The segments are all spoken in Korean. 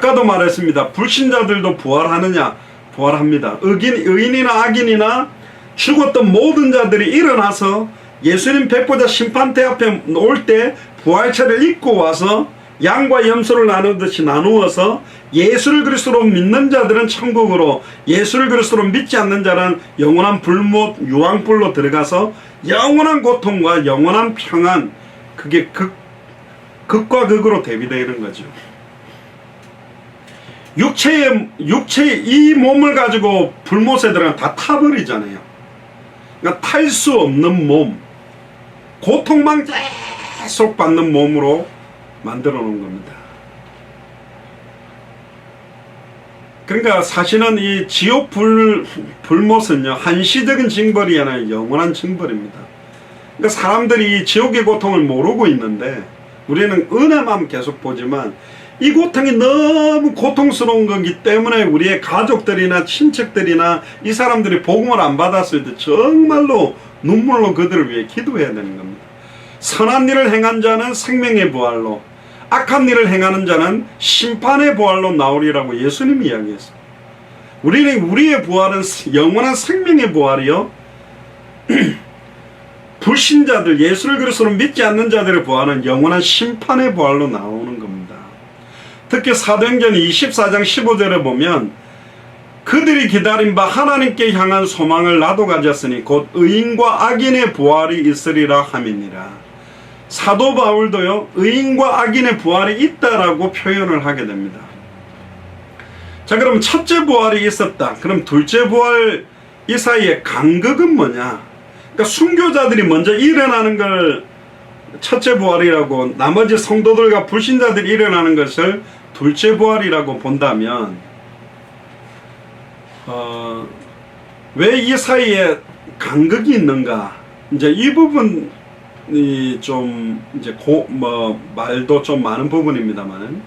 아까도 말했습니다. 불신자들도 부활하느냐? 부활합니다. 의인이나 악인이나 죽었던 모든 자들이 일어나서 예수님 백보자 심판대 앞에 올 때 부활체를 입고 와서 양과 염소를 나누듯이 나누어서 예수를 그리스도로 믿는 자들은 천국으로, 예수를 그리스도로 믿지 않는 자는 영원한 불못 유황불로 들어가서 영원한 고통과 영원한 평안, 그게 극과 극으로 대비되는 거죠. 육체의 이 몸을 가지고 불못에 들어가면 다 타버리잖아요. 그러니까 탈 수 없는 몸, 고통만 계속 받는 몸으로 만들어 놓은 겁니다. 그러니까 사실은 이 지옥 불못은요, 한시적인 징벌이 아니라 영원한 징벌입니다. 그러니까 사람들이 지옥의 고통을 모르고 있는데 우리는 은혜만 계속 보지만 이 고통이 너무 고통스러운 거기 때문에 우리의 가족들이나 친척들이나 이 사람들이 복음을 안 받았을 때 정말로 눈물로 그들을 위해 기도해야 되는 겁니다. 선한 일을 행한 자는 생명의 부활로, 악한 일을 행하는 자는 심판의 부활로 나오리라고 예수님이 이야기했어요. 우리의 부활은 영원한 생명의 부활이요, 불신자들, 예수를 그리스도로 믿지 않는 자들의 부활은 영원한 심판의 부활로 나오는 겁니다. 특히 사도행전 24장 15절에 보면 그들이 기다린 바 하나님께 향한 소망을 나도 가졌으니 곧 의인과 악인의 부활이 있으리라 함이니라. 사도 바울도요, 의인과 악인의 부활이 있다라고 표현을 하게 됩니다. 자, 그럼 첫째 부활이 있었다. 그럼 둘째 부활 이 사이에 간극은 뭐냐? 그러니까 순교자들이 먼저 일어나는 걸 첫째 부활이라고, 나머지 성도들과 불신자들이 일어나는 것을 둘째 부활이라고 본다면, 왜 이 사이에 간극이 있는가? 이제 이 부분이 좀 이제 말도 좀 많은 부분입니다만,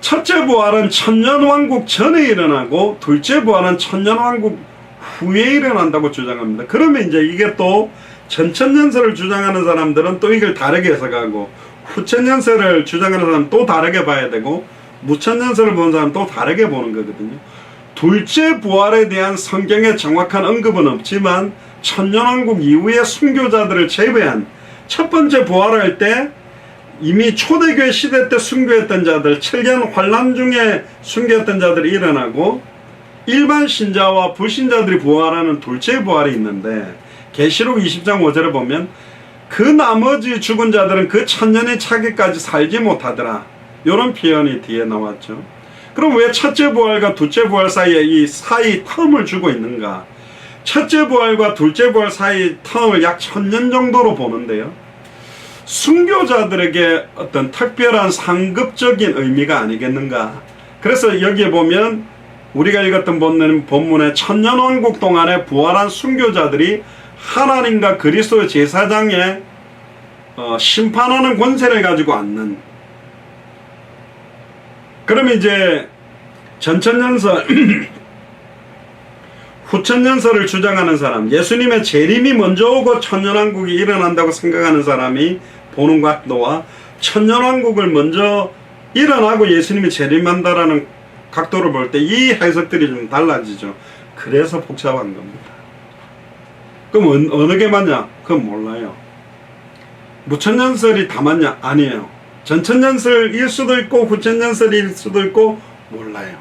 첫째 부활은 천년왕국 전에 일어나고 둘째 부활은 천년왕국 후에 일어난다고 주장합니다. 그러면 이제 이게 또 전천년설을 주장하는 사람들은 또 이걸 다르게 해석하고, 후천년설을 주장하는 사람은 또 다르게 봐야 되고, 무천년설을 보는 사람은 또 다르게 보는 거거든요. 둘째 부활에 대한 성경의 정확한 언급은 없지만 천년왕국 이후에 순교자들을 제외한 첫 번째 부활할 때 이미 초대교회 시대 때 순교했던 자들, 7년 환란 중에 순교했던 자들이 일어나고 일반 신자와 불신자들이 부활하는 둘째 부활이 있는데, 계시록 20장 5절에 보면 그 나머지 죽은 자들은 그 천년의 차기까지 살지 못하더라, 이런 표현이 뒤에 나왔죠. 그럼 왜 첫째 부활과 둘째 부활 사이에 이 사이 텀을 주고 있는가? 첫째 부활과 둘째 부활 사이 텀을 약 1000년 정도로 보는데요, 순교자들에게 어떤 특별한 상급적인 의미가 아니겠는가? 그래서 여기에 보면 우리가 읽었던 본문에 천년왕국 동안에 부활한 순교자들이 하나님과 그리스도의 제사장에 심판하는 권세를 가지고 앉는, 그러면 이제 전천년설 후천년설을 주장하는 사람, 예수님의 재림이 먼저 오고 천년왕국이 일어난다고 생각하는 사람이 보는 각도와 천년왕국을 먼저 일어나고 예수님이 재림한다라는 각도를 볼 때 이 해석들이 좀 달라지죠. 그래서 복잡한 겁니다. 그럼 어느 게 맞냐? 그건 몰라요. 무천년설이 다 맞냐? 아니에요. 전천년설일 수도 있고 후천년설일 수도 있고 몰라요.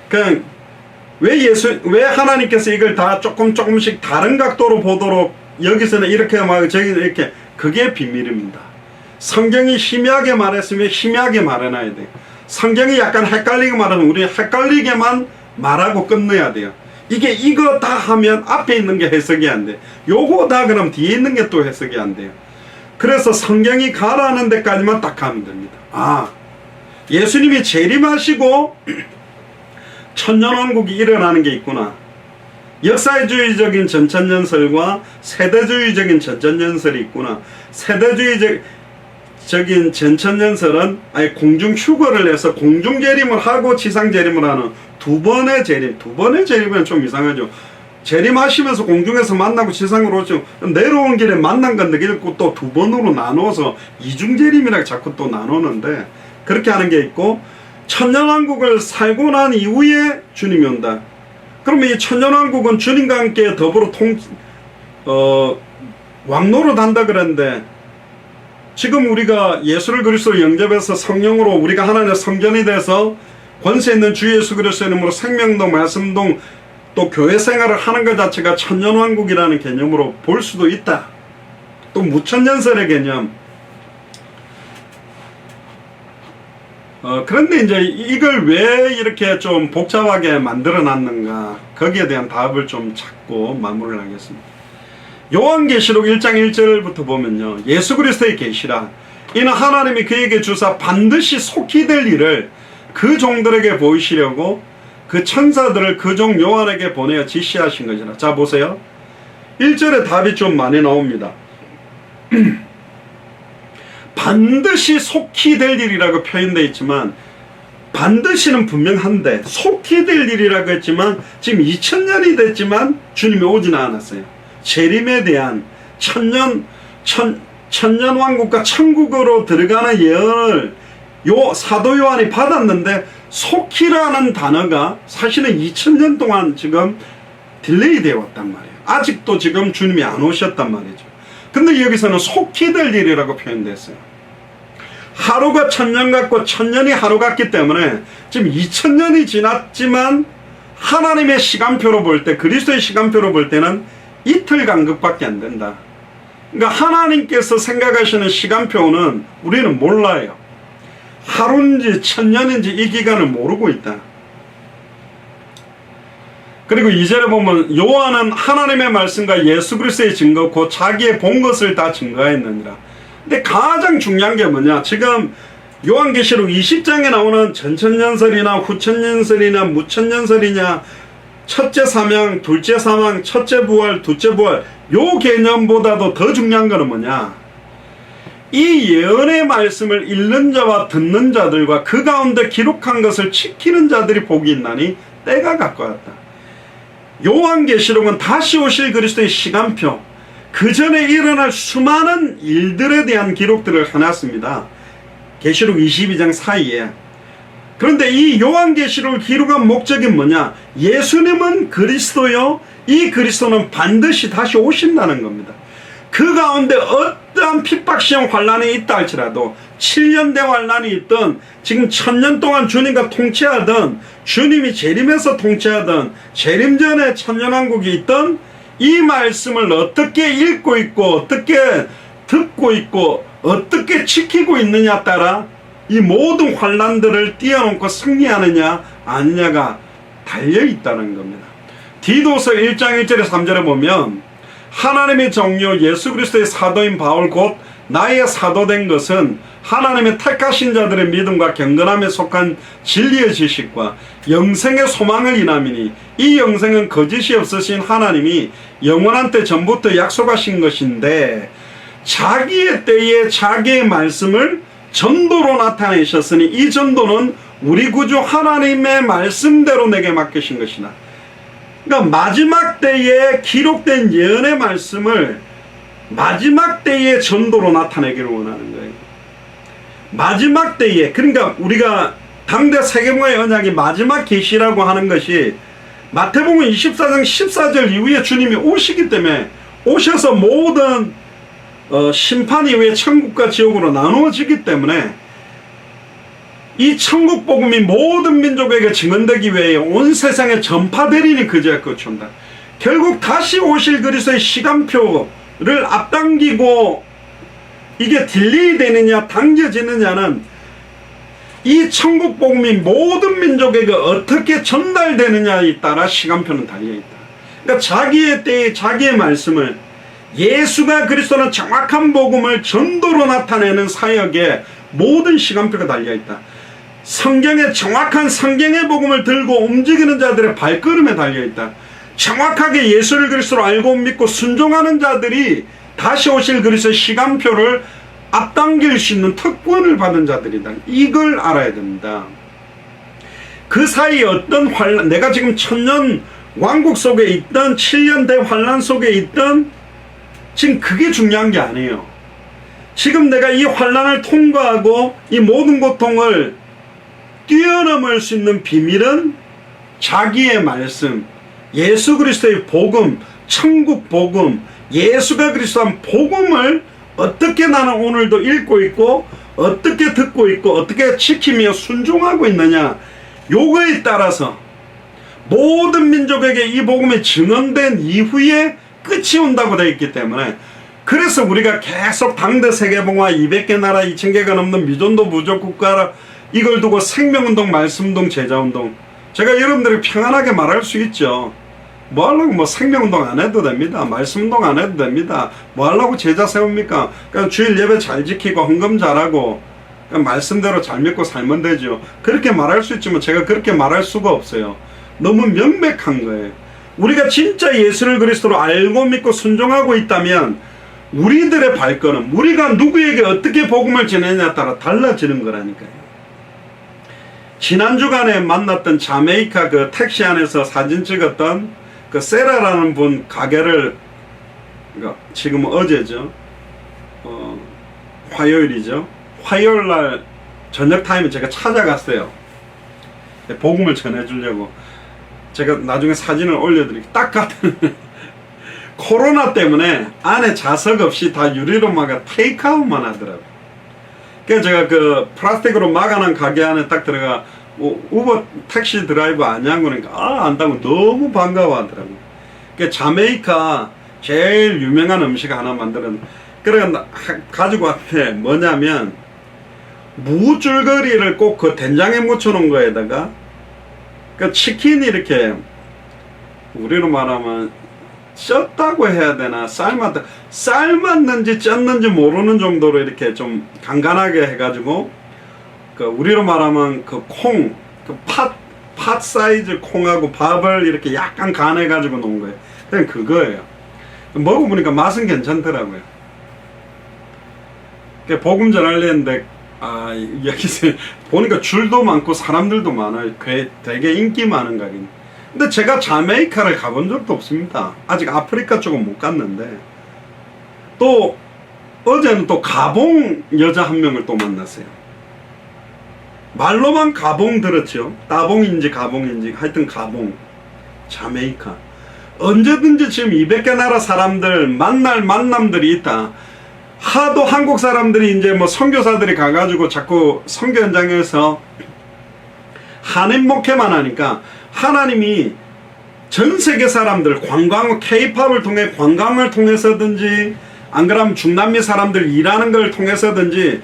그냥 왜 하나님께서 이걸 다 조금씩 다른 각도로 보도록, 여기서는 이렇게 말하고 저기는 이렇게, 그게 비밀입니다. 성경이 희미하게 말했으면 희미하게 말해놔야 돼요. 성경이 약간 헷갈리게 말하면 우리 헷갈리게만 말하고 끝내야 돼요. 이거 다 하면 앞에 있는 게 해석이 안 돼. 요거 다 그럼 뒤에 있는 게 또 해석이 안 돼요. 그래서 성경이 가라는 데까지만 딱 하면 됩니다. 예수님이 재림하시고 천년왕국이 일어나는 게 있구나. 역사주의적인 전천년설과 세대주의적인 전천년설이 있구나. 세대주의적인 전천년설은 아예 공중 휴거를 해서 공중 재림을 하고 지상 재림을 하는 두 번의 재림은 좀 이상하죠. 재림하시면서 공중에서 만나고 지상으로 오죠. 내려온 길에 만난 건데 그걸 또 두 번으로 나누어서 이중재림이라고 자꾸 또 나누는데, 그렇게 하는 게 있고, 천년왕국을 살고 난 이후에 주님이 온다. 그러면 이 천년왕국은 주님과 함께 더불어 왕노릇 한다 그랬는데, 지금 우리가 예수를 그리스도로 영접해서 성령으로 우리가 하나님의 성전이 돼서 권세 있는 주 예수 그리스도의 이름으로 생명도 말씀도 또 교회 생활을 하는 것 자체가 천년왕국이라는 개념으로 볼 수도 있다. 또 무천년설의 개념. 그런데 이제 이걸 왜 이렇게 좀 복잡하게 만들어 놨는가, 거기에 대한 답을 좀 찾고 마무리를 하겠습니다. 요한계시록 1장 1절부터 보면요, 예수 그리스도의 계시라 이는 하나님이 그에게 주사 반드시 속히 될 일을 그 종들에게 보이시려고 그 천사들을 그 종 요한에게 보내어 지시하신 것이라. 자 보세요, 1절에 답이 좀 많이 나옵니다. 반드시 속히 될 일이라고 표현되어 있지만, 반드시는 분명한데 속히 될 일이라고 했지만 지금 2000년이 됐지만 주님이 오지는 않았어요. 재림에 대한 천년왕국과 천국으로 들어가는 예언을 사도 요한이 받았는데, 속히라는 단어가 사실은 2000년 동안 지금 딜레이 되어 왔단 말이에요. 아직도 지금 주님이 안 오셨단 말이죠. 근데 여기서는 속히 될 일이라고 표현됐어요. 하루가 천년 같고 천년이 하루 같기 때문에 지금 2000년이 지났지만 하나님의 시간표로 볼 때, 그리스도의 시간표로 볼 때는 이틀 간격밖에 안 된다. 그러니까 하나님께서 생각하시는 시간표는 우리는 몰라요. 하루인지 천년인지 이 기간을 모르고 있다. 그리고 2절에 보면 요한은 하나님의 말씀과 예수 그리스도의 증거 곧 자기의 본 것을 다 증거했느니라. 근데 가장 중요한 게 뭐냐, 지금 요한계시록 20장에 나오는 전천년설이나 후천년설이나 무천년설이냐, 첫째 사명, 둘째 사망, 첫째 부활, 둘째 부활, 요 개념보다도 더 중요한 거는 뭐냐, 이 예언의 말씀을 읽는 자와 듣는 자들과 그 가운데 기록한 것을 지키는 자들이 복이 있나니 때가 가까웠다. 요한계시록은 다시 오실 그리스도의 시간표, 그 전에 일어날 수많은 일들에 대한 기록들을 해놨습니다. 계시록 22장 사이에. 그런데 이 요한계시록을 기록한 목적이 뭐냐, 예수님은 그리스도요, 이 그리스도는 반드시 다시 오신다는 겁니다. 그 가운데 어떠한 핍박시험 환란이 있다 할지라도, 7년대 환란이 있든 지금 1000년 동안 주님과 통치하든 주님이 재림해서 통치하든 재림 전에 천년왕국이 있든, 이 말씀을 어떻게 읽고 있고 어떻게 듣고 있고 어떻게 지키고 있느냐 따라 이 모든 환란들을 뛰어넘고 승리하느냐 아니냐가 달려있다는 겁니다. 디도서 1장 1절에 3절에 보면, 하나님의 정료 예수 그리스도의 사도인 바울 곧 나의 사도된 것은 하나님의 택하신 자들의 믿음과 경건함에 속한 진리의 지식과 영생의 소망을 인함이니, 이 영생은 거짓이 없으신 하나님이 영원한 때 전부터 약속하신 것인데, 자기의 때에 자기의 말씀을 전도로 나타내셨으니 이 전도는 우리 구주 하나님의 말씀대로 내게 맡기신 것이다. 그러니까 마지막 때에 기록된 예언의 말씀을 마지막 때의 전도로 나타내기를 원하는 거예요. 마지막 때에, 그러니까 우리가 당대 세계문화의 언약이 마지막 계시라고 하는 것이 마태복음 24장 14절 이후에 주님이 오시기 때문에, 오셔서 모든 심판 이후에 천국과 지옥으로 나누어지기 때문에 이 천국 복음이 모든 민족에게 증언되기 위해 온 세상에 전파되리니 그제야 끝이 온다. 결국 다시 오실 그리스도의 시간표를 앞당기고 이게 딜레이 되느냐 당겨지느냐는 이 천국 복음이 모든 민족에게 어떻게 전달되느냐에 따라 시간표는 달려있다. 그러니까 자기의 때에 자기의 말씀을, 예수가 그리스도는 정확한 복음을 전도로 나타내는 사역에 모든 시간표가 달려있다. 성경의 정확한 성경의 복음을 들고 움직이는 자들의 발걸음에 달려있다. 정확하게 예수를 그리스도로 알고 믿고 순종하는 자들이 다시 오실 그리스도의 시간표를 앞당길 수 있는 특권을 받은 자들이다. 이걸 알아야 됩니다. 그 사이에 어떤 환란, 내가 지금 천년 왕국 속에 있던 7년대 환란 속에 있던, 지금 그게 중요한 게 아니에요. 지금 내가 이 환란을 통과하고 이 모든 고통을 뛰어넘을 수 있는 비밀은 자기의 말씀, 예수 그리스도의 복음, 천국 복음, 예수가 그리스도한 복음을 어떻게 나는 오늘도 읽고 있고 어떻게 듣고 있고 어떻게 지키며 순종하고 있느냐, 요거에 따라서 모든 민족에게 이 복음이 증언된 이후에 끝이 온다고 되어 있기 때문에, 그래서 우리가 계속 당대 세계봉화 200개 나라 2000개가 넘는 미존도 무족 국가라 이걸 두고 생명운동, 말씀운동, 제자운동, 제가 여러분들이 평안하게 말할 수 있죠. 뭐 하려고 뭐 생명운동 안 해도 됩니다. 말씀운동 안 해도 됩니다. 뭐 하려고 제자 세웁니까? 그냥 주일 예배 잘 지키고 헌금 잘하고 그냥 말씀대로 잘 믿고 살면 되죠. 그렇게 말할 수 있지만 제가 그렇게 말할 수가 없어요. 너무 명백한 거예요. 우리가 진짜 예수를 그리스도로 알고 믿고 순종하고 있다면 우리들의 발걸음, 우리가 누구에게 어떻게 복음을 전하느냐에 따라 달라지는 거라니까요. 지난 주간에 만났던 자메이카 그 택시 안에서 사진 찍었던 그 세라라는 분 가게를, 지금 어제죠, 화요일이죠, 화요일날 저녁 타임에 제가 찾아갔어요. 복음을 전해주려고. 제가 나중에 사진을 올려드릴게요. 딱 같은 코로나 때문에 안에 좌석 없이 다 유리로 막아 테이크아웃만 하더라고요. 그래서 제가 그 플라스틱으로 막아놓은 가게 안에 딱 들어가 우버 택시 드라이버 아냐고 그러니까 안다고 너무 반가워하더라고요. 그 자메이카 제일 유명한 음식 하나 만들었는데, 그래 가지고 왔는데 뭐냐면 무줄거리를 꼭 그 된장에 묻혀놓은 거에다가 그 치킨이 이렇게 우리로 말하면 쪘다고 해야 되나, 삶았는지 쪘는지 모르는 정도로 이렇게 좀 간간하게 해가지고, 그 우리로 말하면 그 콩, 그 팥 사이즈 콩하고 밥을 이렇게 약간 간해가지고 놓은 거예요. 그냥 그거예요. 먹어보니까 맛은 괜찮더라고요. 복음 전하려는데 여기서 보니까 줄도 많고 사람들도 많아요. 되게 인기 많은 가게는. 근데 제가 자메이카를 가본 적도 없습니다. 아직 아프리카 쪽은 못 갔는데, 또 어제는 또 가봉 여자 한 명을 또 만났어요. 말로만 가봉 들었죠. 따봉인지 가봉인지 하여튼 가봉. 자메이카. 언제든지 지금 200개 나라 사람들 만날 만남들이 있다. 하도 한국 사람들이 이제 뭐 선교사들이 가가지고 자꾸 선교 현장에서 한인 목회만 하니까 하나님이 전 세계 사람들 K-팝을 통해 관광을 통해서든지 안 그러면 중남미 사람들 일하는 걸 통해서든지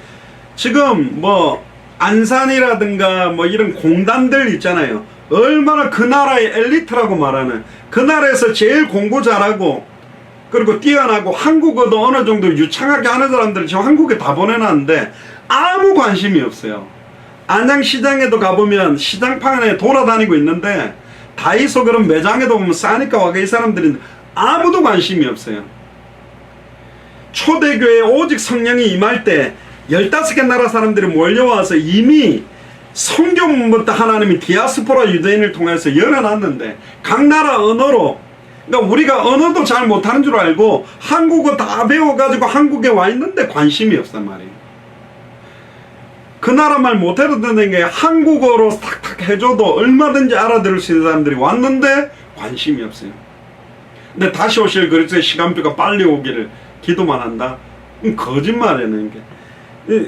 지금 뭐 안산이라든가 뭐 이런 공단들 있잖아요. 얼마나 그 나라의 엘리트라고 말하는, 그 나라에서 제일 공부 잘하고 그리고 뛰어나고 한국어도 어느 정도 유창하게 하는 사람들을 지금 한국에 다 보내놨는데 아무 관심이 없어요. 안양시장에도 가보면 시장판에 돌아다니고 있는데 다이소 그런 매장에도 보면 싸니까 와가 이 사람들이 아무도 관심이 없어요. 초대교회에 오직 성령이 임할 때 15개 나라 사람들이 몰려와서 이미 성경부터 하나님이 디아스포라 유대인을 통해서 열어놨는데 각 나라 언어로, 그러니까 우리가 언어도 잘 못하는 줄 알고 한국어 다 배워가지고 한국에 와 있는데 관심이 없단 말이에요. 그 나라 말 못해도 되는 게 한국어로 탁탁 해줘도 얼마든지 알아들을 수 있는 사람들이 왔는데 관심이 없어요. 근데 다시 오실 그리스도의 시간표가 빨리 오기를 기도만 한다? 거짓말이네. 이게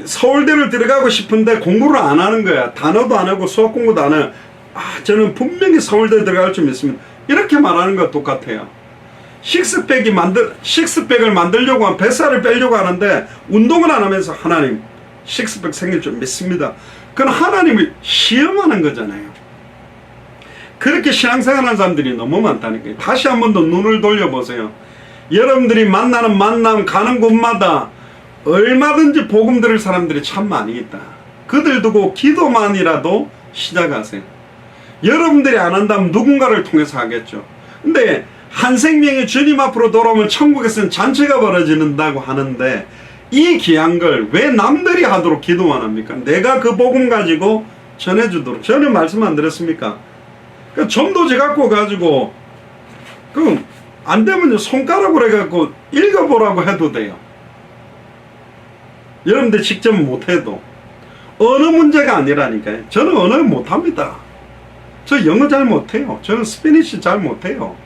서울대를 들어가고 싶은데 공부를 안 하는 거야. 단어도 안 하고 수학 공부도 안 해요. 저는 분명히 서울대 들어갈 줄 믿습니다. 이렇게 말하는 거 똑같아요. 식스팩을 만들려고 하면 뱃살을 빼려고 하는데 운동을 안 하면서 하나님 식스팩 생길 줄 믿습니다. 그건 하나님을 시험하는 거잖아요. 그렇게 신앙생활하는 사람들이 너무 많다니까요. 다시 한 번 더 눈을 돌려보세요. 여러분들이 만나는 만남 가는 곳마다 얼마든지 복음 들을 사람들이 참 많이 있다. 그들 두고 기도만이라도 시작하세요. 여러분들이 안 한다면 누군가를 통해서 하겠죠. 근데 한 생명이 주님 앞으로 돌아오면 천국에서는 잔치가 벌어진다고 하는데 이 귀한 걸 왜 남들이 하도록 기도만 합니까? 내가 그 복음 가지고 전해주도록. 저는 말씀 안 드렸습니까? 전도지 갖고 가지고 그럼 안 되면 손가락으로 해갖고 읽어보라고 해도 돼요. 여러분들 직접 못해도 언어 문제가 아니라니까요. 저는 언어 못합니다. 저 영어 잘 못해요. 저는 스페니쉬 잘 못해요.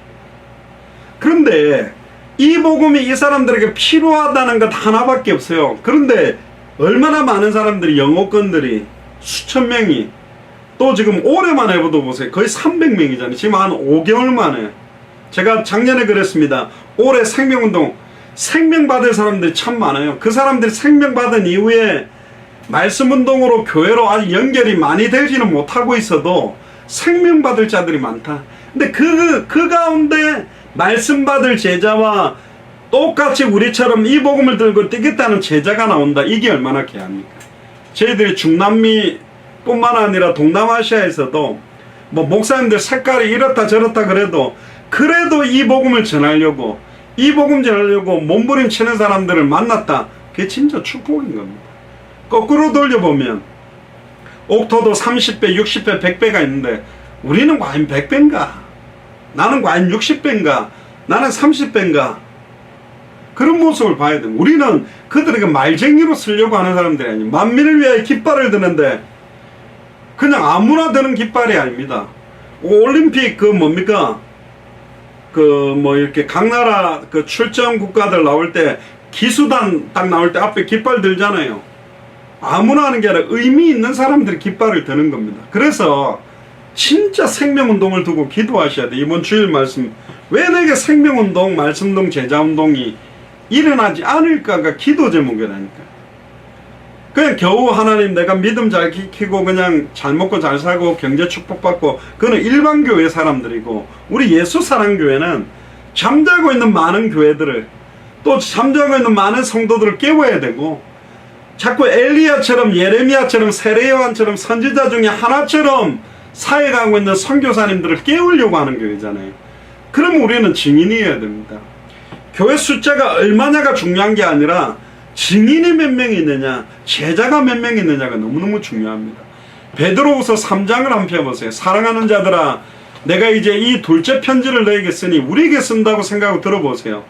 그런데 이 복음이 이 사람들에게 필요하다는 것 하나밖에 없어요. 그런데 얼마나 많은 사람들이, 영어권들이 수천 명이, 또 지금 올해만 해봐도 보세요. 거의 300명이잖아요. 지금 한 5개월 만에. 제가 작년에 그랬습니다. 올해 생명운동, 생명받을 사람들이 참 많아요. 그 사람들이 생명받은 이후에 말씀운동으로 교회로 아직 연결이 많이 되지는 못하고 있어도 생명받을 자들이 많다. 근데 그 가운데 말씀받을 제자와 똑같이 우리처럼 이 복음을 들고 뛰겠다는 제자가 나온다. 이게 얼마나 귀합니까? 저희들이 중남미 뿐만 아니라 동남아시아에서도 뭐 목사님들 색깔이 이렇다 저렇다 그래도 이 복음을 전하려고, 이 복음 전하려고 몸부림치는 사람들을 만났다. 그게 진짜 축복인 겁니다. 거꾸로 돌려보면 옥토도 30배, 60배, 100배가 있는데 우리는 과연 100배인가? 나는 과연 60배인가? 나는 30배인가? 그런 모습을 봐야 됩니다. 우리는 그들에게 말쟁이로 쓰려고 하는 사람들이 아니에요. 만민을 위하여 깃발을 드는데 그냥 아무나 드는 깃발이 아닙니다. 올림픽 뭡니까? 이렇게 각 나라 출전 국가들 나올 때 기수단 딱 나올 때 앞에 깃발 들잖아요. 아무나 하는 게 아니라 의미 있는 사람들이 깃발을 드는 겁니다. 그래서 진짜 생명운동을 두고 기도하셔야 돼. 이번 주일 말씀, 왜 내게 생명운동, 말씀운동, 제자운동이 일어나지 않을까가 기도 제목이라니까. 그냥 겨우 하나님 내가 믿음 잘 지키고 그냥 잘 먹고 잘 살고 경제 축복받고, 그거는 일반 교회 사람들이고, 우리 예수 사랑교회는 잠자고 있는 많은 교회들을, 또 잠자고 있는 많은 성도들을 깨워야 되고, 자꾸 엘리야처럼, 예레미야처럼, 세례요한처럼 선지자 중에 하나처럼 사역하고 있는 선교사님들을 깨우려고 하는 교회잖아요. 그럼 우리는 증인이어야 됩니다. 교회 숫자가 얼마냐가 중요한 게 아니라 증인이 몇 명이 있느냐, 제자가 몇 명이 있느냐가 너무너무 중요합니다. 베드로후서 3장을 한번 펴보세요. 사랑하는 자들아, 내가 이제 이 둘째 편지를 너에게 쓰니 우리에게 쓴다고 생각하고 들어보세요.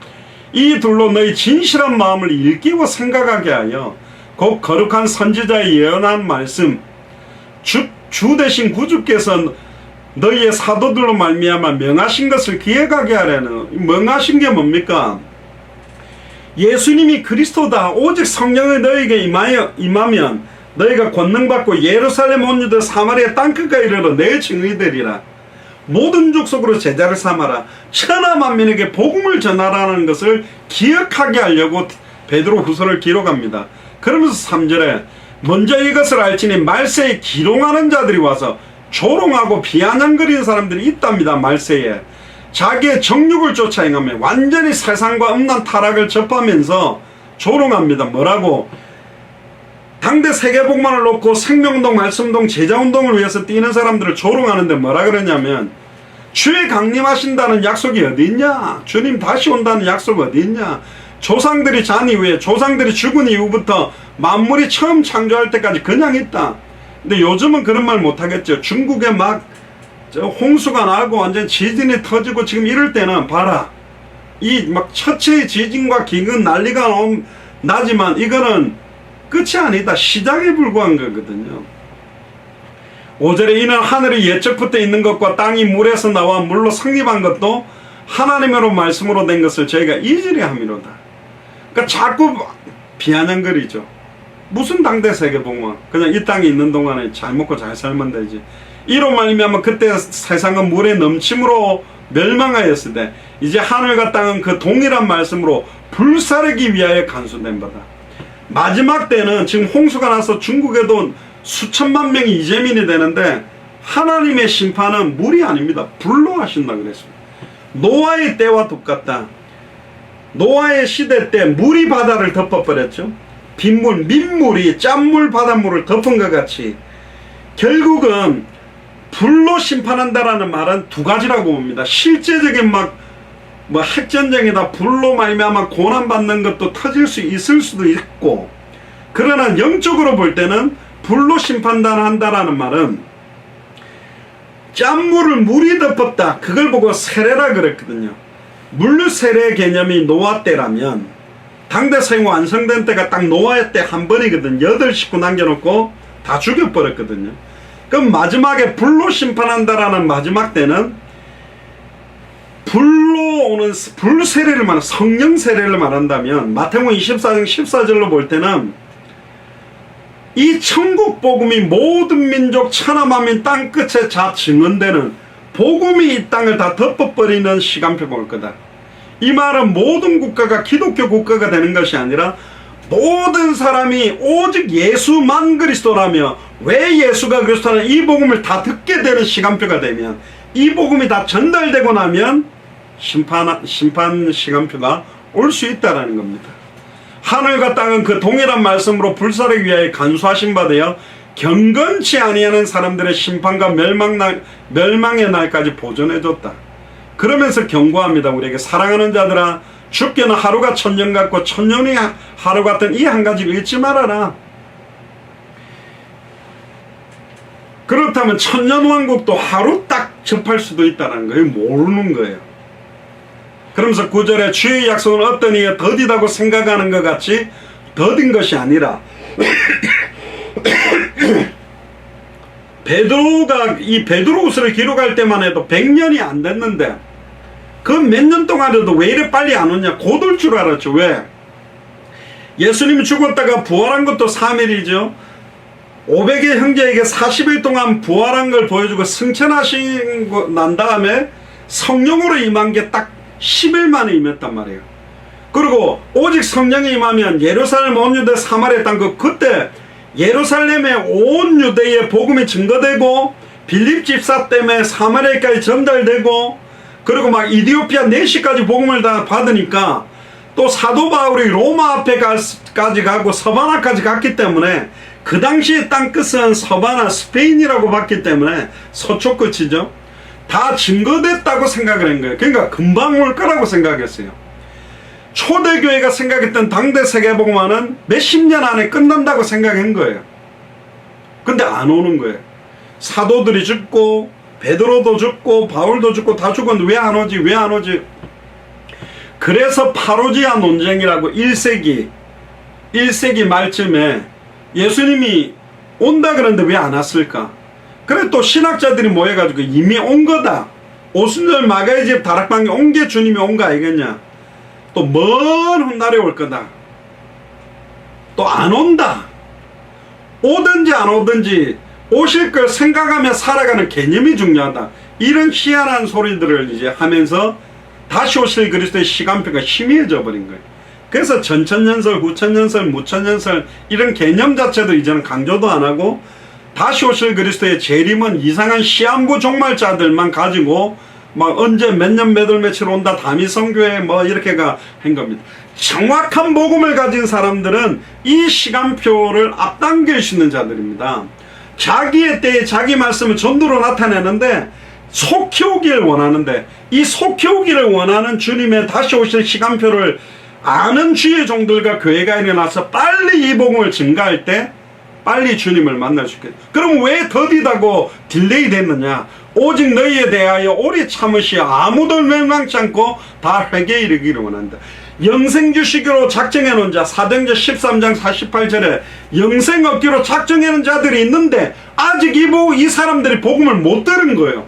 이 둘로 너희 진실한 마음을 일깨워 생각하게 하여 곧 거룩한 선지자의 예언한 말씀, 주 대신 구주께서 너희의 사도들로 말미암아 명하신 것을 기억하게 하려는, 명하신 게 뭡니까? 예수님이 그리스도다. 오직 성령이 너희에게 임하면 너희가 권능받고 예루살렘 온 유대 사마리아 땅끝까지 이르러 내 증인이 되리라. 모든 족속으로 제자를 삼아라. 천하 만민에게 복음을 전하라는 것을 기억하게 하려고 베드로 후서를 기록합니다. 그러면서 3절에 먼저 이것을 알지니 말세에 기롱하는 자들이 와서 조롱하고 비아냥거리는 사람들이 있답니다. 말세에 자기의 정욕을 쫓아 행하며 완전히 세상과 음란 타락을 접하면서 조롱합니다. 뭐라고? 당대 세계복만을 놓고 생명운동, 말씀운동, 제자운동을 위해서 뛰는 사람들을 조롱하는데 뭐라 그러냐면, 주의 강림하신다는 약속이 어디 있냐? 주님 다시 온다는 약속 어디 있냐? 조상들이 잔 이후에, 조상들이 죽은 이후부터 만물이 처음 창조할 때까지 그냥 있다. 근데 요즘은 그런 말 못하겠죠. 중국에 막 홍수가 나고 완전 지진이 터지고 지금 이럴 때는 봐라, 이 막 처체의 지진과 기근 난리가 나지만 이거는 끝이 아니다. 시작에 불과한 거거든요. 5절에 이는 하늘이 예적부터 있는 것과 땅이 물에서 나와 물로 성립한 것도 하나님으로 말씀으로 된 것을 저희가 이질이 함이로다. 그러니까 자꾸 비아냥거리죠. 무슨 당대 세계복만, 그냥 이 땅에 있는 동안에 잘 먹고 잘 살면 되지. 이로 말미암아 그때 세상은 물의 넘침으로 멸망하였을 때 이제 하늘과 땅은 그 동일한 말씀으로 불사르기 위하여 간수된 바다. 마지막 때는 지금 홍수가 나서 중국에도 수천만 명이 이재민이 되는데 하나님의 심판은 물이 아닙니다. 불로 하신다 그랬습니다. 노아의 때와 똑같다. 노아의 시대 때 물이 바다를 덮어버렸죠. 빗물, 민물이 짠물, 바닷물을 덮은 것 같이 결국은 불로 심판한다라는 말은 두 가지라고 봅니다. 실제적인 핵전쟁에다 불로 말미암아 고난받는 것도 터질 수 있을 수도 있고, 그러나 영적으로 볼 때는 불로 심판한다라는 말은 짠물을 물이 덮었다. 그걸 보고 세례라 그랬거든요. 물 세례 개념이 노아 때라면 당대 세계 완성된 때가 딱 노아의 때 한 번이거든. 8 식구 남겨놓고 다 죽여버렸거든요. 그럼 마지막에 불로 심판한다라는 마지막 때는 불로 오는 불 세례를 말한 성령 세례를 말한다면 마태복음 24장 14절로 볼 때는 이 천국 복음이 모든 민족 천하만민 땅끝에 다 증언되는 복음이 이 땅을 다 덮어버리는 시간표가 올 거다. 이 말은 모든 국가가 기독교 국가가 되는 것이 아니라 모든 사람이 오직 예수만 그리스도라며 왜 예수가 그리스도라는 이 복음을 다 듣게 되는 시간표가 되면 이 복음이 다 전달되고 나면 심판 시간표가 올 수 있다라는 겁니다. 하늘과 땅은 그 동일한 말씀으로 불사르기 위하여 간수하신 바 되어 경건치 아니하는 사람들의 심판과 멸망의 날까지 보존해줬다. 그러면서 경고합니다. 우리에게 사랑하는 자들아, 죽게는 하루가 천년 같고 천년이 하루 같은 이 한 가지를 잊지 말아라. 그렇다면 천년왕국도 하루 딱 접할 수도 있다는 거예요. 모르는 거예요. 그러면서 9절에 주의 약속은 어떤 이에 더디다고 생각하는 것 같이 더딘 것이 아니라 베드로가 이 베드로후서를 기록할 때만 해도 100년이 안 됐는데 그 몇 년 동안에도 왜 이래 빨리 안 오냐, 곧 올 줄 알았죠. 왜? 예수님이 죽었다가 부활한 것도 3일이죠 500의 형제에게 40일 동안 부활한 걸 보여주고 승천하신 난 다음에 성령으로 임한 게 딱 10일 만에 임했단 말이에요. 그리고 오직 성령이 임하면 예루살렘 온 유대 사마리아 땅 그때 예루살렘에 온 유대의 복음이 증거되고 빌립 집사 때문에 사마리아까지 전달되고 그리고 막 이디오피아 내시까지 복음을 다 받으니까 또 사도 바울이 로마 앞에까지 가고 서바나까지 갔기 때문에 그 당시의 땅끝은 서바나 스페인이라고 봤기 때문에 서쪽 끝이죠. 다 증거됐다고 생각을 한 거예요. 그러니까 금방 올 거라고 생각했어요. 초대교회가 생각했던 당대 세계복음화는 몇십 년 안에 끝난다고 생각한 거예요. 근데 안 오는 거예요. 사도들이 죽고 베드로도 죽고 바울도 죽고 다 죽었는데 왜 안 오지? 왜 안 오지? 그래서 파로지아 논쟁이라고 1세기 말쯤에 예수님이 온다 그러는데 왜 안 왔을까? 그래 또 신학자들이 모여가지고 이미 온 거다. 오순절 마가의 집 다락방에 온 게 주님이 온 거 아니겠냐. 또 먼 훗날에 올 거다. 또 안 온다. 오든지 안 오든지 오실 걸 생각하며 살아가는 개념이 중요하다. 이런 희한한 소리들을 이제 하면서 다시 오실 그리스도의 시간표가 희미해져 버린 거예요. 그래서 전천년설, 후천년설, 무천년설 이런 개념 자체도 이제는 강조도 안 하고 다시 오실 그리스도의 재림은 이상한 시한부 종말자들만 가지고 막 언제 몇 년 몇 월 며칠 온다 다미성교회 뭐 이렇게가 한 겁니다. 정확한 복음을 가진 사람들은 이 시간표를 앞당길 수 있는 자들입니다. 자기의 때에 자기 말씀을 전도로 나타내는데 속히 오기를 원하는데 이 속히 오기를 원하는 주님의 다시 오실 시간표를 아는 주의 종들과 교회가 일어나서 빨리 이 복음을 증가할 때 빨리 주님을 만날 수 있겠다. 그럼 왜 더디다고 딜레이 됐느냐? 오직 너희에 대하여 오래 참으시어 아무도 멸망치 않고 다 회개에 이르기를 원한다. 영생 주시기로 작정해 놓은 자, 사도행전 13장 48절에 영생 얻기로 작정해 놓은 자들이 있는데 아직 이 사람들이 복음을 못 들은 거예요.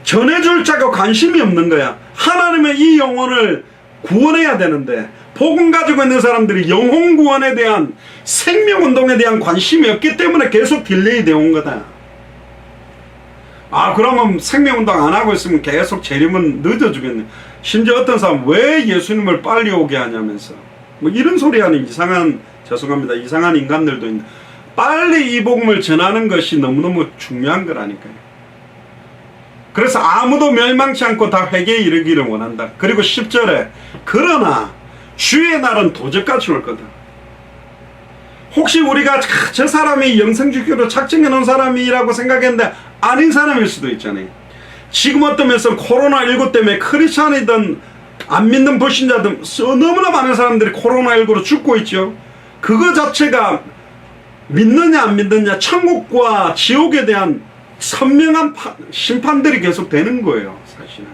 전해줄 자가 관심이 없는 거야. 하나님의 이 영혼을 구원해야 되는데 복음 가지고 있는 사람들이 영혼 구원에 대한 생명운동에 대한 관심이 없기 때문에 계속 딜레이 되어 온 거다. 아 그러면 생명운동 안 하고 있으면 계속 재림은 늦어지겠네. 심지어 어떤 사람 왜 예수님을 빨리 오게 하냐면서 뭐 이런 소리 하는 이상한 인간들도 있는데 빨리 이 복음을 전하는 것이 너무너무 중요한 거라니까요. 그래서 아무도 멸망치 않고 다 회개에 이르기를 원한다. 그리고 10절에 그러나 주의 날은 도적같이 올 거다. 혹시 우리가 저 사람이 영생주기로 작정해 놓은 사람이라고 생각했는데 아닌 사람일 수도 있잖아요. 지금 어떤 면에서 코로나19 때문에 크리스찬이든 안 믿는 불신자든 너무나 많은 사람들이 코로나19로 죽고 있죠. 그거 자체가 믿느냐 안 믿느냐 천국과 지옥에 대한 선명한 심판들이 계속 되는 거예요. 사실은.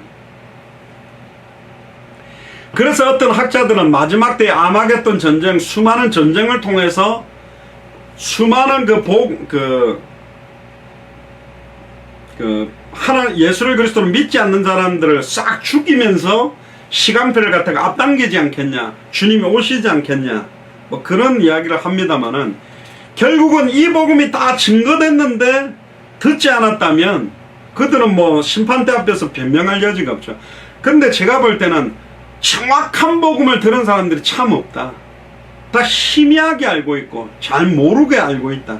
그래서 어떤 학자들은 마지막 때의 아마겟돈 전쟁, 수많은 전쟁을 통해서 수많은 하나 예수를 그리스도로 믿지 않는 사람들을 싹 죽이면서 시간표를 갖다가 앞당기지 않겠냐, 주님이 오시지 않겠냐, 뭐 그런 이야기를 합니다마는, 결국은 이 복음이 다 증거됐는데 듣지 않았다면 그들은 뭐 심판대 앞에서 변명할 여지가 없죠. 근데 제가 볼 때는 정확한 복음을 들은 사람들이 참 없다. 다 희미하게 알고 있고 잘 모르게 알고 있다.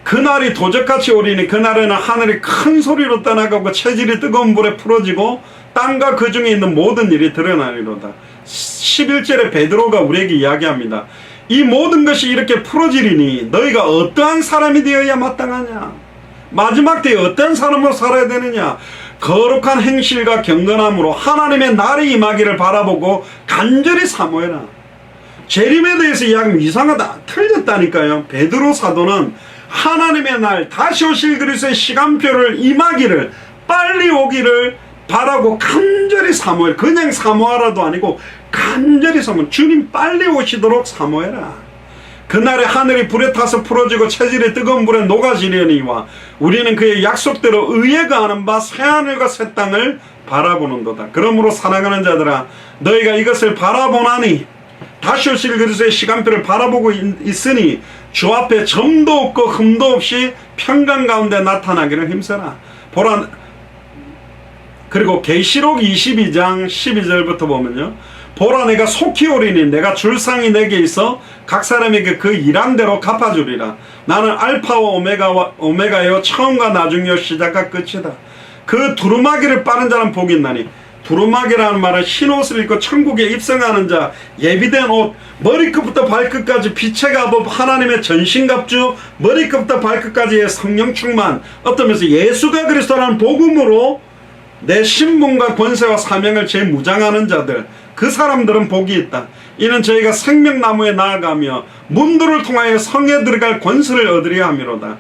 그날이 도적같이 오리니 그날에는 하늘이 큰 소리로 떠나가고 체질이 뜨거운 불에 풀어지고 땅과 그 중에 있는 모든 일이 드러나리로다. 11절에 베드로가 우리에게 이야기합니다. 이 모든 것이 이렇게 풀어지리니 너희가 어떠한 사람이 되어야 마땅하냐, 마지막 때에 어떤 사람으로 살아야 되느냐, 거룩한 행실과 경건함으로 하나님의 날이 임하기를 바라보고 간절히 사모해라. 재림에 대해서 이야기하면 이상하다, 틀렸다니까요. 베드로 사도는 하나님의 날, 다시 오실 그리스도의 시간표를 임하기를, 빨리 오기를 바라고 간절히 사모해. 그냥 사모하라도 아니고 간절히 사모해. 주님 빨리 오시도록 사모해라. 그날에 하늘이 불에 타서 풀어지고 체질이 뜨거운 불에 녹아지려니와 우리는 그의 약속대로 의에 거하는 바 새하늘과 새 땅을 바라보는도다. 그러므로 사랑하는 자들아, 너희가 이것을 바라보나니, 다시 오실 그리스도의 시간표를 바라보고 있으니 주 앞에 점도 없고 흠도 없이 평강 가운데 나타나기를 힘써라. 보라. 그리고 계시록 22장 12절부터 보면요, 보라 내가 속히 오리니 내가 줄상이 내게 있어 각 사람에게 그 일한 대로 갚아주리라. 나는 알파와 오메가요, 처음과 나중이요, 시작과 끝이다. 그 두루마기를 빠른 자는 복이 있나니, 두루마기라는 말은 흰 옷을 입고 천국에 입성하는 자, 예비된 옷, 머리끝부터 발끝까지 빛의 갑옷, 하나님의 전신갑주, 머리끝부터 발끝까지의 성령 충만, 어떠면서 예수가 그리스도라는 복음으로 내 신분과 권세와 사명을 재무장하는 자들, 그 사람들은 복이 있다. 이는 저희가 생명나무에 나아가며 문들을 통하여 성에 들어갈 권세를 얻으려 함이로다.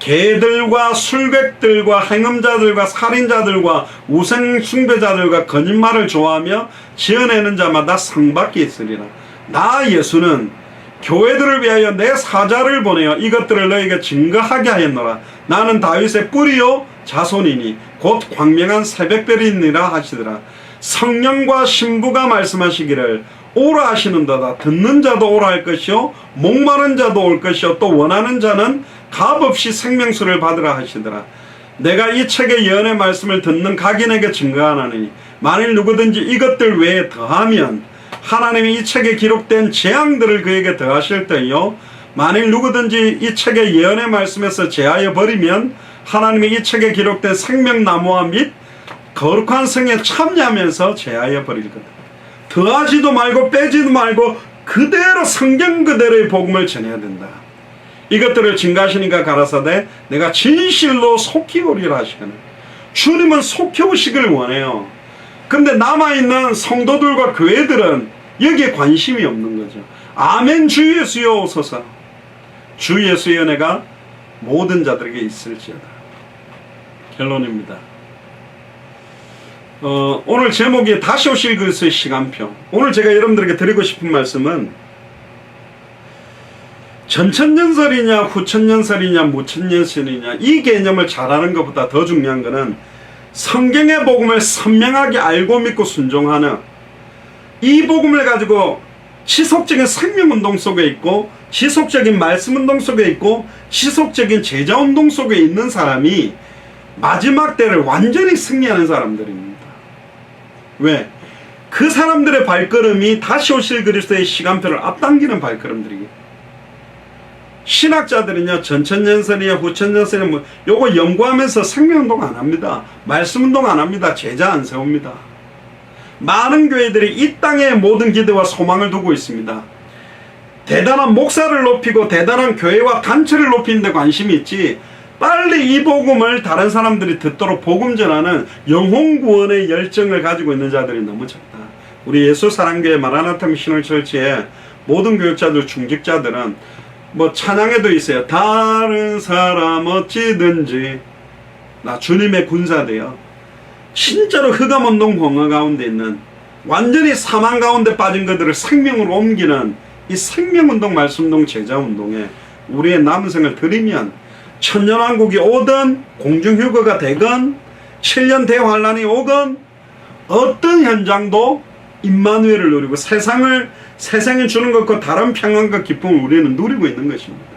개들과 술객들과 행음자들과 살인자들과 우상숭배자들과 거짓말을 좋아하며 지어내는 자마다 상받게 있으리라. 나 예수는 교회들을 위하여 내 사자를 보내어 이것들을 너희에게 증거하게 하였노라. 나는 다윗의 뿌리요 자손이니 곧 광명한 새벽별이니라 하시더라. 성령과 신부가 말씀하시기를 오라 하시는도다. 듣는 자도 오라 할 것이요 목마른 자도 올 것이요 또 원하는 자는 값없이 생명수를 받으라 하시더라. 내가 이 책의 예언의 말씀을 듣는 각인에게 증거하나니 만일 누구든지 이것들 외에 더하면 하나님이 이 책에 기록된 재앙들을 그에게 더하실 때요, 만일 누구든지 이 책의 예언의 말씀에서 제하여 버리면 하나님이 이 책에 기록된 생명나무와 및 거룩한 성에 참여하면서 제하여 버릴 거다. 더하지도 말고 빼지도 말고 그대로 성경 그대로의 복음을 전해야 된다. 이것들을 증가하시니까 가라사대 내가 진실로 속히 오리라 하시거늘. 주님은 속히 오시길 원해요. 근데 남아있는 성도들과 교회들은 여기에 관심이 없는 거죠. 아멘 주 예수여 오소서. 주 예수의 은혜가 모든 자들에게 있을지어다. 결론입니다. 오늘 제목이 다시 오실 그리스도의 시간표. 오늘 제가 여러분들에게 드리고 싶은 말씀은 전천년설이냐 후천년설이냐 무천년설이냐 이 개념을 잘 아는 것보다 더 중요한 것은 성경의 복음을 선명하게 알고 믿고 순종하는, 이 복음을 가지고 지속적인 생명운동 속에 있고 지속적인 말씀운동 속에 있고 지속적인 제자운동 속에 있는 사람이 마지막 때를 완전히 승리하는 사람들입니다. 왜? 그 사람들의 발걸음이 다시 오실 그리스도의 시간표를 앞당기는 발걸음들이에요. 신학자들은요, 전천년설이냐 후천년설이냐 뭐 요거 연구하면서 생명운동 안 합니다. 말씀운동 안 합니다. 제자 안 세웁니다. 많은 교회들이 이 땅에 모든 기대와 소망을 두고 있습니다. 대단한 목사를 높이고 대단한 교회와 단체를 높이는 데 관심이 있지, 빨리 이 복음을 다른 사람들이 듣도록 복음 전하는 영혼 구원의 열정을 가지고 있는 자들이 너무 적다. 우리 예수사랑교회 마라나타 미셔널 처치의 모든 교육자들, 중직자들은 뭐 찬양에도 있어요. 다른 사람 어찌든지 나 주님의 군사되어, 진짜로 흑암운동 공허 가운데 있는 완전히 사망 가운데 빠진 것들을 생명으로 옮기는 이 생명운동, 말씀운동, 제자운동에 우리의 남은 생을 드리면 천년왕국이 오든 공중휴거가 되건 7년 대환란이 오건 어떤 현장도 임마누엘을 누리고 세상에 주는 것과 다른 평안과 기쁨을 우리는 누리고 있는 것입니다.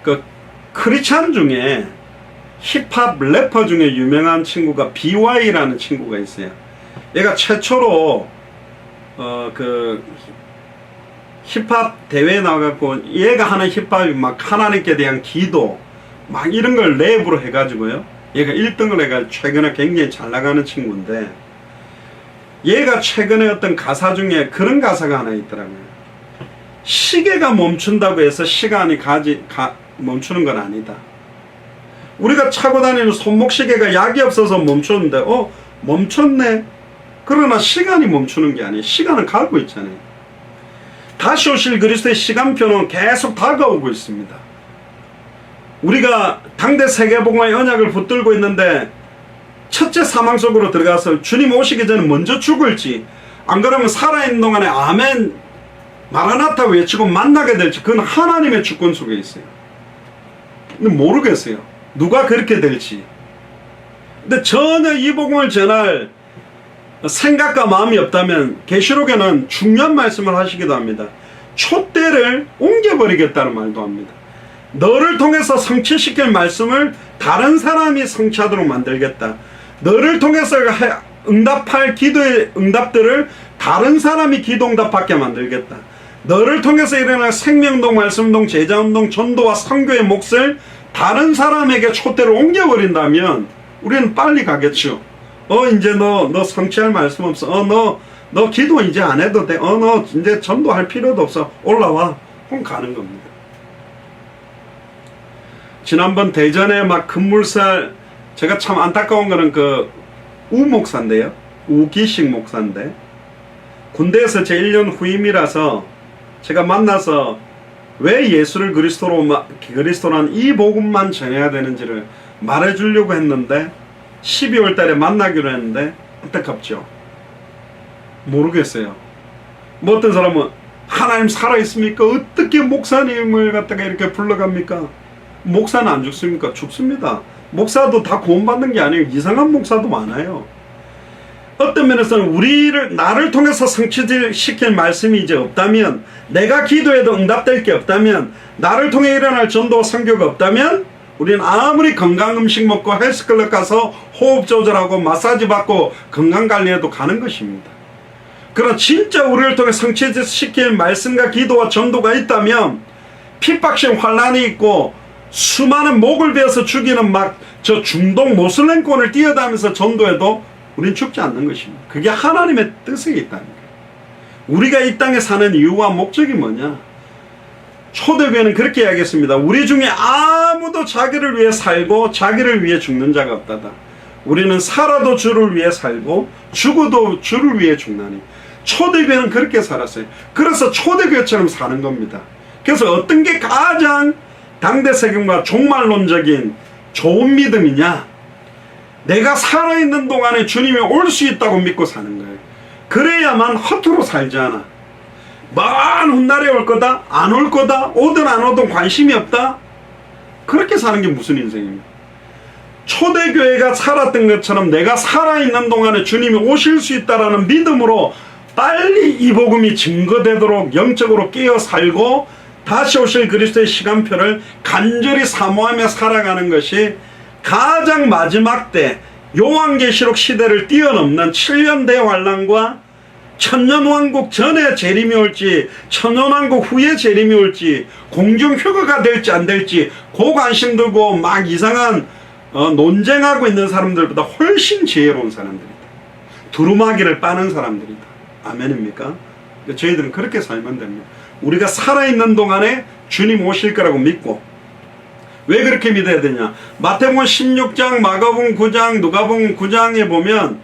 그 크리스찬 중에 힙합 래퍼 중에 유명한 친구가 BY라는 친구가 있어요. 얘가 최초로 그 힙합 대회에 나와갖고 얘가 하는 힙합이 막 하나님께 대한 기도 막 이런 걸 랩으로 해가지고요. 얘가 1등을 해가지고 최근에 굉장히 잘 나가는 친구인데 얘가 최근에 어떤 가사 중에 그런 가사가 하나 있더라고요. 시계가 멈춘다고 해서 시간이 멈추는 건 아니다. 우리가 차고 다니는 손목시계가 약이 없어서 멈췄는데 멈췄네. 그러나 시간이 멈추는 게 아니에요. 시간은 가고 있잖아요. 다시 오실 그리스도의 시간표는 계속 다가오고 있습니다. 우리가 당대 세계복음화의 언약을 붙들고 있는데 첫째 사망 속으로 들어가서 주님 오시기 전에 먼저 죽을지 안 그러면 살아있는 동안에 아멘 마라나타 외치고 만나게 될지 그건 하나님의 주권 속에 있어요. 근데 모르겠어요. 누가 그렇게 될지. 근데 전혀 이 복음을 전할 생각과 마음이 없다면 계시록에는 중요한 말씀을 하시기도 합니다. 촛대를 옮겨버리겠다는 말도 합니다. 너를 통해서 성취시킬 말씀을 다른 사람이 성취하도록 만들겠다. 너를 통해서 응답할 기도의 응답들을 다른 사람이 기도 응답받게 만들겠다. 너를 통해서 일어날 생명동, 말씀동, 제자운동, 전도와 선교의 몫을 다른 사람에게 촛대를 옮겨버린다면 우리는 빨리 가겠죠. 이제 너 성취할 말씀 없어. 너 기도 이제 안 해도 돼. 너 이제 전도할 필요도 없어. 올라와. 그럼 가는 겁니다. 지난번 대전에 막 금물살, 제가 참 안타까운 거는 그 우목사인데요. 우기식 목사인데 군대에서 제 1년 후임이라서 제가 만나서 왜 예수를 그리스도란 이 복음만 전해야 되는지를 말해주려고 했는데 12월 달에 만나기로 했는데 안타깝죠. 모르겠어요. 뭐 어떤 사람은 하나님 살아있습니까? 어떻게 목사님을 갖다가 이렇게 불러갑니까? 목사는 안 죽습니까? 죽습니다. 목사도 다 구원받는 게 아니에요. 이상한 목사도 많아요. 어떤 면에서는 나를 통해서 성취시킬 말씀이 이제 없다면, 내가 기도해도 응답될 게 없다면, 나를 통해 일어날 전도와 선교가 없다면 우리는 아무리 건강 음식 먹고 헬스클럽 가서 호흡 조절하고 마사지 받고 건강관리해도 가는 것입니다. 그러나 진짜 우리를 통해 성취시킬 말씀과 기도와 전도가 있다면 핍박심 환란이 있고 수많은 목을 베어서 죽이는 저 중동 모슬렘권을 뛰어다니면서 전도해도 우린 죽지 않는 것입니다. 그게 하나님의 뜻에 있다는 거예요. 우리가 이 땅에 사는 이유와 목적이 뭐냐? 초대교회는 그렇게 이야기했습니다. 우리 중에 아무도 자기를 위해 살고 자기를 위해 죽는 자가 없다다. 우리는 살아도 주를 위해 살고 죽어도 주를 위해 죽나니. 초대교회는 그렇게 살았어요. 그래서 초대교회처럼 사는 겁니다. 그래서 어떤 게 가장 당대 세금과 종말론적인 좋은 믿음이냐? 내가 살아있는 동안에 주님이 올 수 있다고 믿고 사는 거예요. 그래야만 허투루 살지 않아. 먼 훗날에 올 거다, 안 올 거다, 오든 안 오든 관심이 없다. 그렇게 사는 게 무슨 인생입니까? 초대교회가 살았던 것처럼 내가 살아있는 동안에 주님이 오실 수 있다라는 믿음으로 빨리 이 복음이 증거되도록 영적으로 깨어 살고 다시 오실 그리스도의 시간표를 간절히 사모하며 살아가는 것이 가장 마지막 때 요한계시록 시대를 뛰어넘는 7년 대환란과 천년왕국 전에 재림이 올지 천년왕국 후에 재림이 올지 공중휴거가 될지 안 될지 그 관심 들고 막 이상한 논쟁하고 있는 사람들보다 훨씬 지혜로운 사람들이다. 두루마기를 빠는 사람들이다. 아멘입니까? 저희들은 그렇게 살면 됩니다. 우리가 살아있는 동안에 주님 오실 거라고 믿고. 왜 그렇게 믿어야 되냐? 마태복음 16장, 마가복음 9장, 누가복음 9장에 보면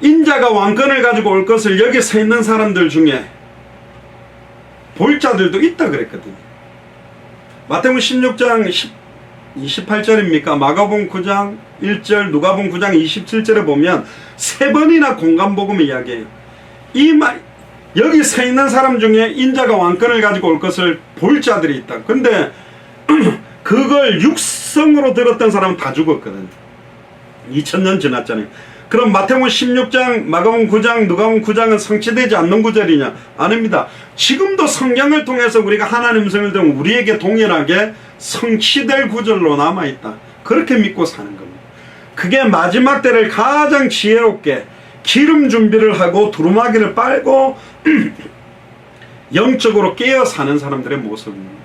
인자가 왕권을 가지고 올 것을 여기 서 있는 사람들 중에 볼 자들도 있다 그랬거든요. 마태복음 16장 28절입니까? 마가복음 9장 1절, 누가복음 9장 27절에 보면 세 번이나 공간복음을 이야기해요. 여기 서 있는 사람 중에 인자가 왕권을 가지고 올 것을 볼 자들이 있다. 근데 그걸 육성으로 들었던 사람은 다 죽었거든. 2000년 지났잖아요. 그럼 마태복음 16장, 마가복음 9장, 누가복음 9장은 성취되지 않는 구절이냐? 아닙니다. 지금도 성경을 통해서 우리가 하나님 성을 들으면 우리에게 동일하게 성취될 구절로 남아있다. 그렇게 믿고 사는 겁니다. 그게 마지막 때를 가장 지혜롭게 기름 준비를 하고 두루마기를 빨고 영적으로 깨어 사는 사람들의 모습입니다.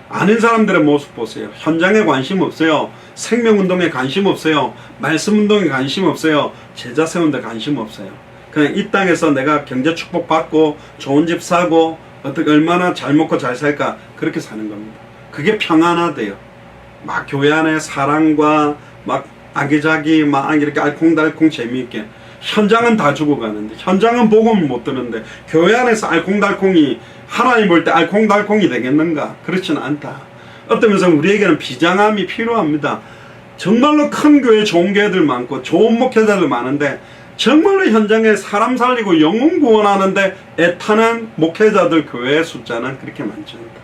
아는 사람들의 모습 보세요. 현장에 관심 없어요. 생명운동에 관심 없어요. 말씀운동에 관심 없어요. 제자 세우는데 관심 없어요. 그냥 이 땅에서 내가 경제 축복 받고 좋은 집 사고 어떻게 얼마나 잘 먹고 잘 살까 그렇게 사는 겁니다. 그게 평안하대요. 막 교회 안에 사랑과 막 아기자기 막 이렇게 알콩달콩 재미있게. 현장은 다 죽어가는데, 현장은 복음을 못 듣는데 교회 안에서 알콩달콩이 하나님 볼 때 알콩달콩이 되겠는가? 그렇지는 않다. 어떤 면에서 우리에게는 비장함이 필요합니다. 정말로 큰 교회 좋은 교회들 많고 좋은 목회자들 많은데 정말로 현장에 사람 살리고 영혼 구원하는데 애타는 목회자들 교회의 숫자는 그렇게 많지 않다.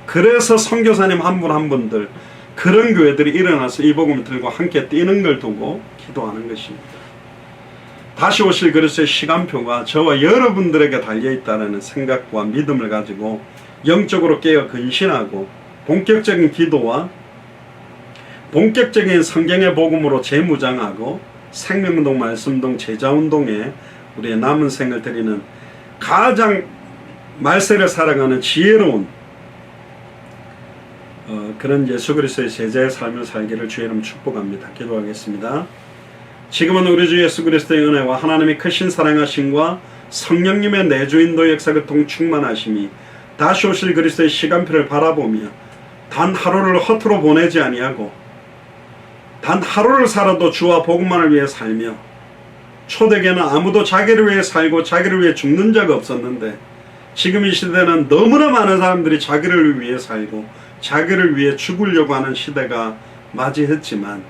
그래서 선교사님 한 분 한 분들 그런 교회들이 일어나서 이 복음을 들고 함께 뛰는 걸 두고 기도하는 것입니다. 다시 오실 그리스도의 시간표가 저와 여러분들에게 달려있다는 생각과 믿음을 가지고 영적으로 깨어 근신하고 본격적인 기도와 본격적인 성경의 복음으로 재무장하고 생명운동, 말씀운동, 제자운동에 우리의 남은 생을 드리는 가장 말세를 살아가는 지혜로운 그런 예수 그리스도의 제자의 삶을 살기를 주의 이름 축복합니다. 기도하겠습니다. 지금은 우리 주 예수 그리스도의 은혜와 하나님의 크신 사랑하심과 성령님의 내주인도 역사교통 충만하심이 다시 오실 그리스도의 시간표를 바라보며 단 하루를 허투루 보내지 아니하고 단 하루를 살아도 주와 복음만을 위해 살며 초대교회는 아무도 자기를 위해 살고 자기를 위해 죽는 자가 없었는데 지금 이 시대는 너무나 많은 사람들이 자기를 위해 살고 자기를 위해 죽으려고 하는 시대가 맞이했지만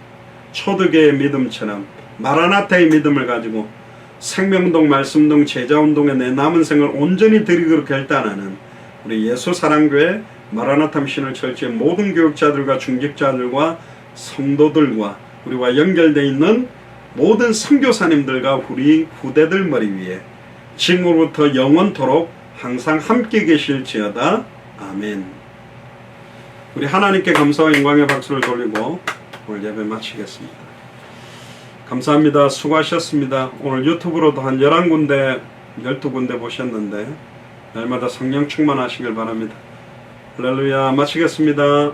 초대교회의 믿음처럼 마라나타의 믿음을 가지고 생명운동, 말씀운동, 제자운동에 내 남은 생을 온전히 드리기로 결단하는 우리 예수사랑교회 마라나타 미션을 철저히 모든 교육자들과 중직자들과 성도들과 우리와 연결되어 있는 모든 선교사님들과 우리 후대들 머리 위에 지금으로부터 영원토록 항상 함께 계실지어다. 아멘. 우리 하나님께 감사와 영광의 박수를 돌리고 오늘 예배 마치겠습니다. 감사합니다. 수고하셨습니다. 오늘 유튜브로도 한 11군데 12군데 보셨는데 날마다 성령 충만하시길 바랍니다. 할렐루야. 마치겠습니다.